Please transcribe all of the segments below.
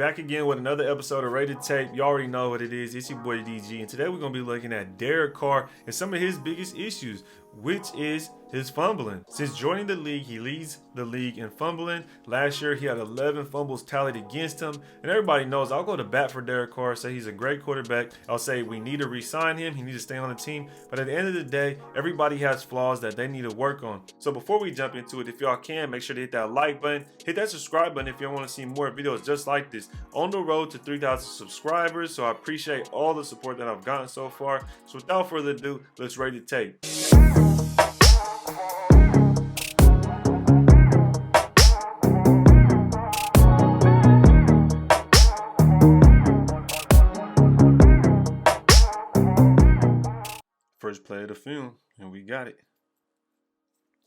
Back again with another episode of Rated Tape. You already know what it is. It's your boy DG, and today we're going to be looking at Derek Carr and some of his biggest issues, which is his fumbling. Since joining the league, he leads the league in fumbling. Last year, he had 11 fumbles tallied against him, and everybody knows I'll go to bat for Derek Carr, say he's a great quarterback. I'll say we need to re-sign him. He needs to stay on the team, but at the end of the day, everybody has flaws that they need to work on. So before we jump into it, if y'all can, make sure to hit that like button, hit that subscribe button if you want to see more videos just like this. On the road to 3,000 subscribers, so I appreciate all the support that I've gotten so far. So without further ado, let's rate the tape. First play of the film, and we got it.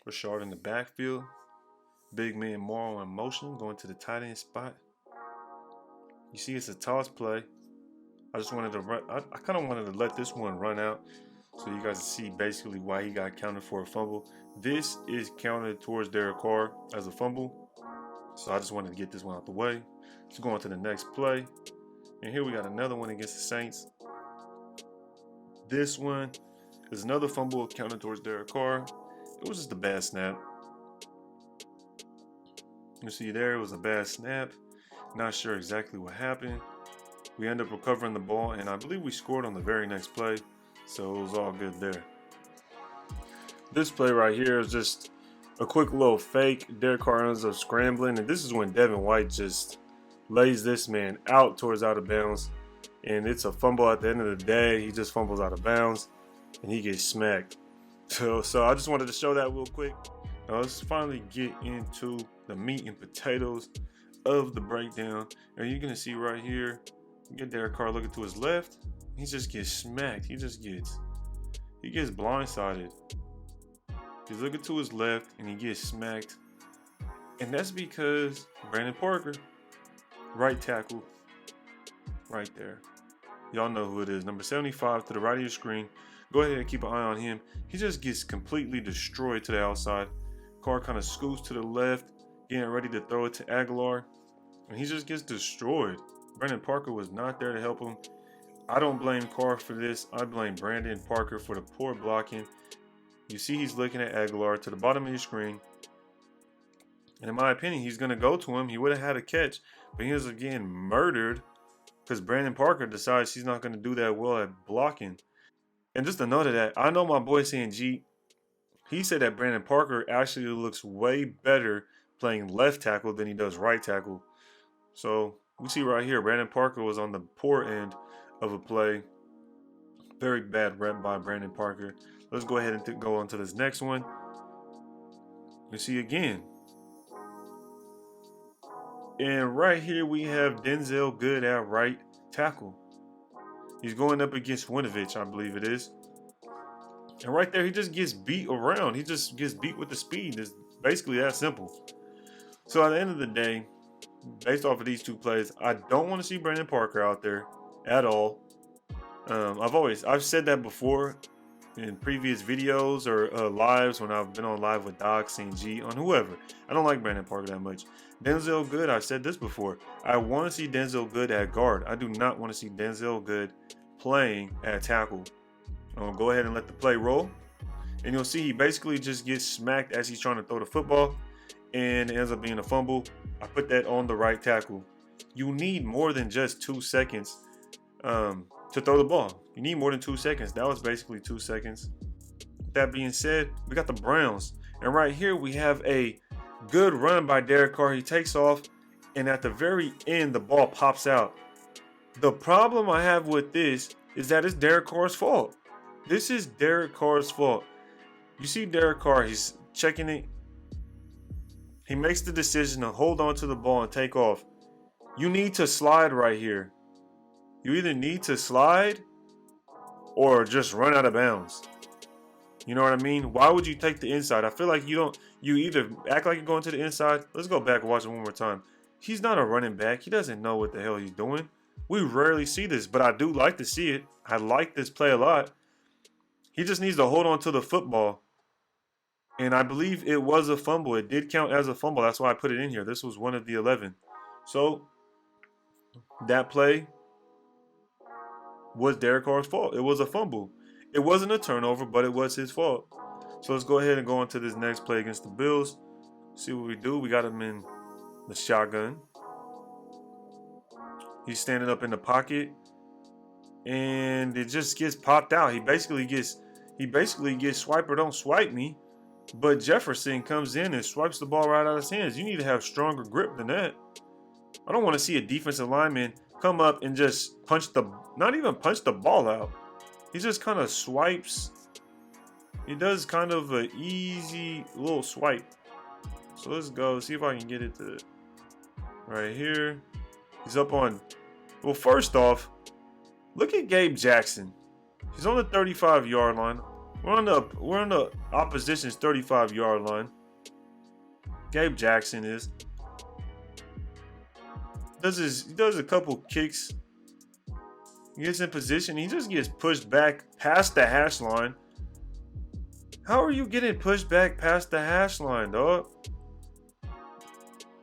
Rashard in the backfield. Big man Morrow in motion, going to the tight end spot. You see it's a toss play. I just wanted to run. I kind of wanted to let this one run out so you guys see basically why he got counted for a fumble. This is counted towards Derek Carr as a fumble. So I just wanted to get this one out the way. Let's go on to the next play. And here we got another one against the Saints. This one is another fumble counted towards Derek Carr. It was just a bad snap. You see there, it was a bad snap. Not sure exactly what happened. We ended up recovering the ball, and I believe we scored on the very next play. So it was all good there. This play right here is just a quick little fake. Derek Carr ends up scrambling, and this is when Devin White just lays this man out towards out of bounds. And it's a fumble at the end of the day. He just fumbles out of bounds, and he gets smacked. So I just wanted to show that real quick. Now let's finally get into the meat and potatoes of the breakdown. And you're gonna see right here, you get Derek Carr looking to his left. He just gets smacked. He gets blindsided. He's looking to his left and he gets smacked. And that's because Brandon Parker, right tackle, right there. Y'all know who it is. Number 75 to the right of your screen. Go ahead and keep an eye on him. He just gets completely destroyed to the outside. Carr kind of scoots to the left, getting ready to throw it to Aguilar. And he just gets destroyed. Brandon Parker was not there to help him. I don't blame Carr for this. I blame Brandon Parker for the poor blocking. You see he's looking at Aguilar to the bottom of your screen. And in my opinion, he's going to go to him. He would have had a catch, but he ends up getting murdered because Brandon Parker decides he's not going to do that well at blocking. And just a note of that, I know my boy saying G, he said that Brandon Parker actually looks way better playing left tackle than he does right tackle. So we see right here, Brandon Parker was on the poor end of a play. Very bad rep by Brandon Parker. Let's go ahead and go on to this next one. You see again. And right here we have Denzel Good at right tackle. He's going up against Winovich, I believe it is. And right there, he just gets beat around. He just gets beat with the speed. It's basically that simple. So at the end of the day, based off of these two plays, I don't want to see Brandon Parker out there at all. I've said that before in previous videos or lives when I've been on live with Doc, St. G, on whoever. I don't like Brandon Parker that much. Denzel Good, I've said this before. I want to see Denzel Good at guard. I do not want to see Denzel Good playing at tackle. I'll go ahead and let the play roll. And you'll see he basically just gets smacked as he's trying to throw the football. And it ends up being a fumble. I put that on the right tackle. You need more than just 2 seconds to throw the ball. You need more than 2 seconds. That was basically 2 seconds. That being said, we got the Browns. And right here we have a good run by Derek Carr. He takes off. And at the very end, the ball pops out. The problem I have with this is that it's Derek Carr's fault. This is Derek Carr's fault. You see Derek Carr, he's checking it. He makes the decision to hold on to the ball and take off. You need to slide right here. You either need to slide or just run out of bounds. You know what I mean? Why would you take the inside? I feel like you either act like you're going to the inside. Let's go back and watch it one more time. He's not a running back. He doesn't know what the hell he's doing. We rarely see this, but I do like to see it. I like this play a lot. He just needs to hold on to the football. And I believe it was a fumble. It did count as a fumble. That's why I put it in here. This was one of the 11. So that play was Derek Carr's fault. It was a fumble. It wasn't a turnover, but it was his fault. So let's go ahead and go on to this next play against the Bills. See what we do. We got him in the shotgun. He's standing up in the pocket, and it just gets popped out. He basically gets swipe or don't swipe me. But Jefferson comes in and swipes the ball right out of his hands. You need to have stronger grip than that. I don't want to see a defensive lineman come up and just not even punch the ball out. He just kind of swipes. He does kind of an easy little swipe. So let's go see if I can get it to right here. He's up on, well, first off, look at Gabe Jackson. He's on the 35-yard line. We're on the opposition's 35-yard line. Gabe Jackson is. He does a couple kicks. He gets in position. He just gets pushed back past the hash line. How are you getting pushed back past the hash line, dog?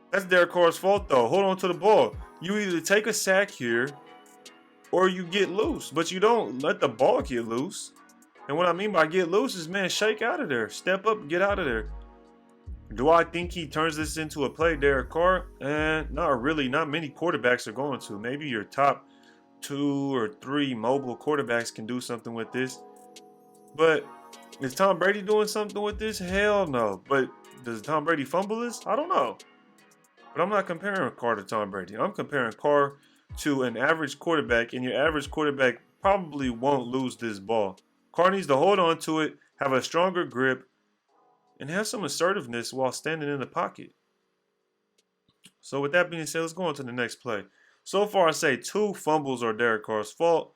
That's Derek Carr's fault, though. Hold on to the ball. You either take a sack here or you get loose, but you don't let the ball get loose. And what I mean by get loose is, man, shake out of there. Step up, get out of there. Do I think he turns this into a play, Derek Carr? Not really. Not many quarterbacks are going to. Maybe your top 2 or 3 mobile quarterbacks can do something with this. But is Tom Brady doing something with this? Hell no. But does Tom Brady fumble this? I don't know. But I'm not comparing Carr to Tom Brady. I'm comparing Carr to an average quarterback, and your average quarterback probably won't lose this ball. Carr needs to hold on to it, have a stronger grip, and have some assertiveness while standing in the pocket. So with that being said, let's go on to the next play. So far, I say 2 fumbles are Derek Carr's fault.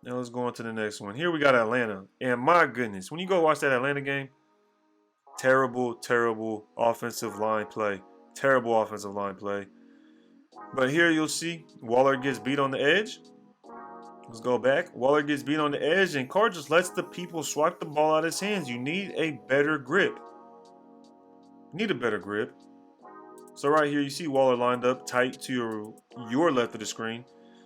Now let's go on to the next one. Here we got Atlanta. And my goodness, when you go watch that Atlanta game, terrible, terrible offensive line play. Terrible offensive line play. But here you'll see Waller gets beat on the edge. Let's go back. Waller gets beat on the edge, and Carr just lets the people swipe the ball out of his hands. You need a better grip. You need a better grip. So right here, you see Waller lined up tight to your left of the screen.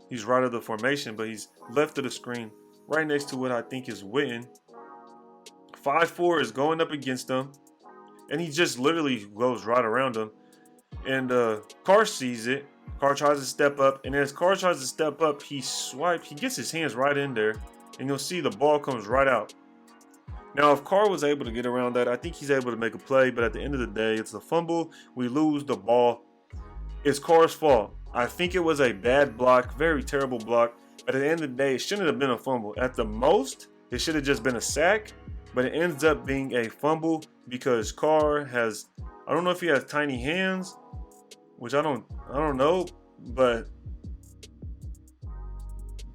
He's right of the formation, but he's left of the screen, right next to what I think is Witten. 5'4" is going up against him, and he just literally goes right around him. And Carr sees it. Carr tries to step up, and as Carr tries to step up, he gets his hands right in there, and you'll see the ball comes right out. Now, if Carr was able to get around that, I think he's able to make a play, but at the end of the day, it's a fumble. We lose the ball. It's Carr's fault. I think it was a bad block, very terrible block, but at the end of the day, it shouldn't have been a fumble. At the most, it should have just been a sack, but it ends up being a fumble because Carr has, I don't know if he has tiny hands, which I don't know, but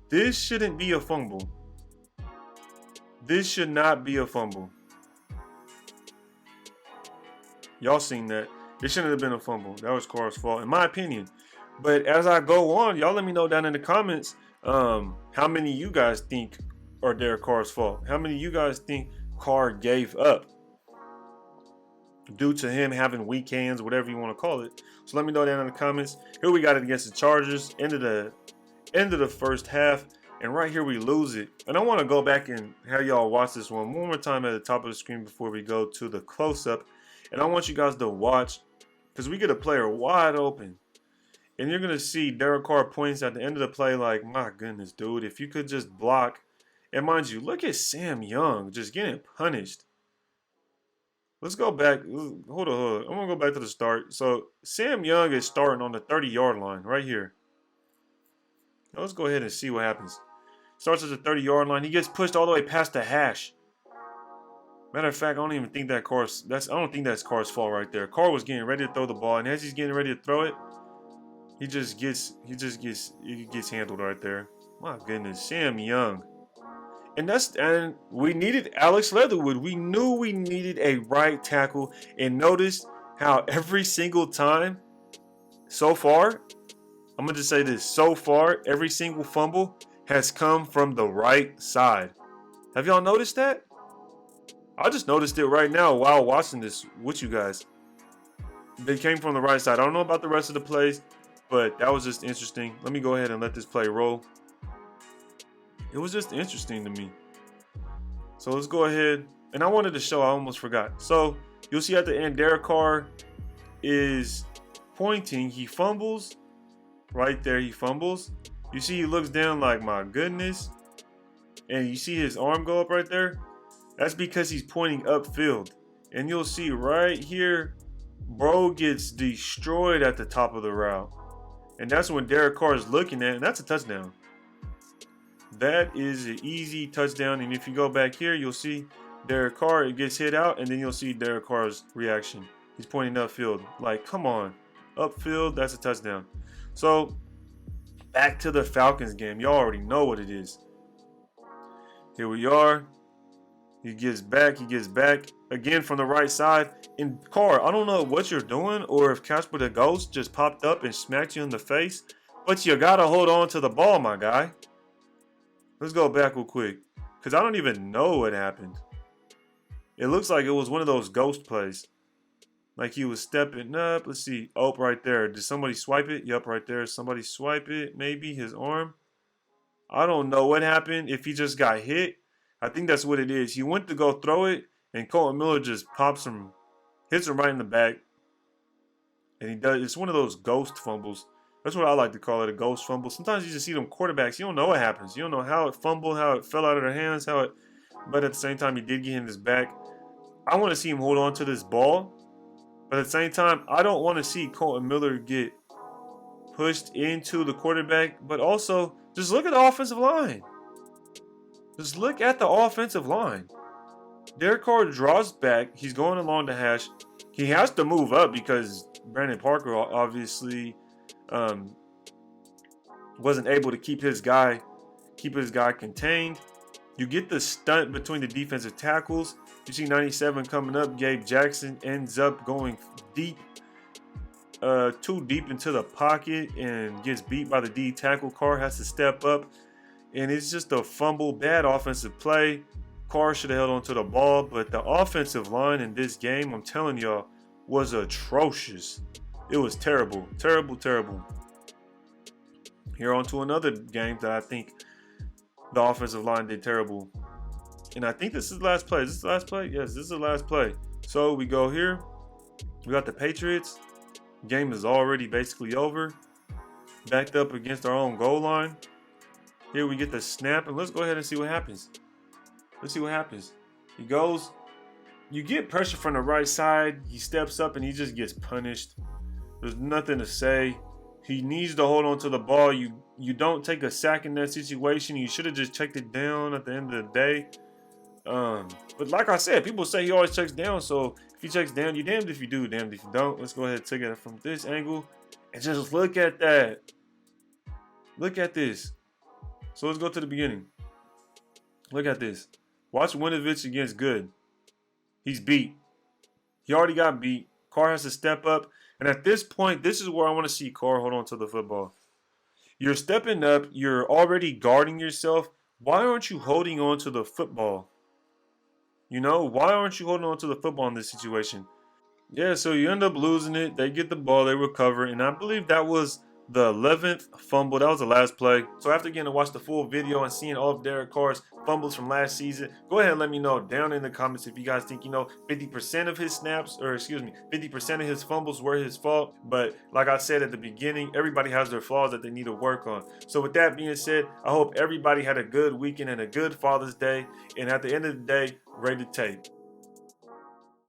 this shouldn't be a fumble. This should not be a fumble. Y'all seen that. It shouldn't have been a fumble. That was Carr's fault, in my opinion. But as I go on, y'all let me know down in the comments how many of you guys think are Derek Carr's fault. How many of you guys think Carr gave up due to him having weak hands, whatever you want to call it. So let me know down in the comments. Here we got it against the Chargers. End of the first half. And right here we lose it. And I want to go back and have y'all watch this one more time at the top of the screen before we go to the close-up. And I want you guys to watch because we get a player wide open. And you're going to see Derek Carr points at the end of the play like, my goodness, dude, if you could just block. And mind you, look at Sam Young just getting punished. Let's go back. Hold on. I'm going to go back to the start. So Sam Young is starting on the 30-yard line right here. Now let's go ahead and see what happens. Starts at the 30-yard line. He gets pushed all the way past the hash. Matter of fact, I don't even think I don't think that's Carr's fault right there. Carr was getting ready to throw the ball, and as he's getting ready to throw it, he gets handled right there. My goodness, Sam Young. And we needed Alex Leatherwood. We knew we needed a right tackle. And notice how every single time so far, I'm going to just say this, so far, every single fumble has come from the right side. Have y'all noticed that? I just noticed it right now while watching this with you guys. They came from the right side. I don't know about the rest of the plays, but that was just interesting. Let me go ahead and let this play roll. It was just interesting to me. So let's go ahead. And I wanted to show, I almost forgot. So you'll see at the end, Derek Carr is pointing. He fumbles. Right there, he fumbles. You see he looks down like, my goodness. And you see his arm go up right there. That's because he's pointing upfield. And you'll see right here, bro gets destroyed at the top of the route. And that's when Derek Carr is looking at, and that's a touchdown. That is an easy touchdown. And if you go back here, you'll see Derek Carr, it gets hit out, and then you'll see Derek Carr's reaction. He's pointing upfield. Like, come on. Upfield, that's a touchdown. So, back to the Falcons game. Y'all already know what it is. Here we are. He gets back. Again from the right side. And Carr, I don't know what you're doing or if Casper the Ghost just popped up and smacked you in the face. But you got to hold on to the ball, my guy. Let's go back real quick. Because I don't even know what happened. It looks like it was one of those ghost plays. Like he was stepping up. Let's see. Oh, right there. Did somebody swipe it? Yup, right there. Somebody swipe it. Maybe his arm. I don't know what happened. If he just got hit. I think that's what it is. He went to go throw it. And Colton Miller just pops him. Hits him right in the back. And he does. It's one of those ghost fumbles. That's what I like to call it, a ghost fumble. Sometimes you just see them quarterbacks. You don't know what happens. You don't know how it fumbled, how it fell out of their hands, but at the same time, he did get in his back. I want to see him hold on to this ball. But at the same time, I don't want to see Colton Miller get pushed into the quarterback. But also, just look at the offensive line. Just look at the offensive line. Derek Carr draws back. He's going along the hash. He has to move up because Brandon Parker obviously wasn't able to keep his guy contained. You get the stunt between the defensive tackles. You see 97 coming up. Gabe Jackson ends up going deep, too deep into the pocket and gets beat by the D tackle. Carr has to step up, and it's just a fumble, bad offensive play. Carr should have held on to the ball, but the offensive line in this game, I'm telling y'all, was atrocious. It was terrible, terrible, terrible. Here on to another game that I think the offensive line did terrible. And I think this is the last play. Is this the last play? Yes, this is the last play. So we go here. We got the Patriots. Game is already basically over. Backed up against our own goal line. Here we get the snap, and let's go ahead and see what happens. Let's see what happens. He goes. You get pressure from the right side. He steps up, and he just gets punished. There's nothing to say. He needs to hold on to the ball. You don't take a sack in that situation. You should have just checked it down at the end of the day. But like I said, people say he always checks down. So if he checks down, you're damned if you do, damned if you don't. Let's go ahead and take it from this angle. And just look at that. Look at this. So let's go to the beginning. Look at this. Watch Winovich against Good. He's beat. He already got beat. Carr has to step up. And at this point, this is where I want to see Carr hold on to the football. You're stepping up. You're already guarding yourself. Why aren't you holding on to the football? You know, why aren't you holding on to the football in this situation? Yeah, so you end up losing it. They get the ball. They recover. And I believe that was the 11th fumble. That was the last play. So after getting to watch the full video and seeing all of Derek Carr's fumbles from last season, go ahead and let me know down in the comments if you guys think, 50% of his snaps, or 50% of his fumbles were his fault. But like I said at the beginning, everybody has their flaws that they need to work on. So with that being said, I hope everybody had a good weekend and a good Father's Day. And at the end of the day, rated tape.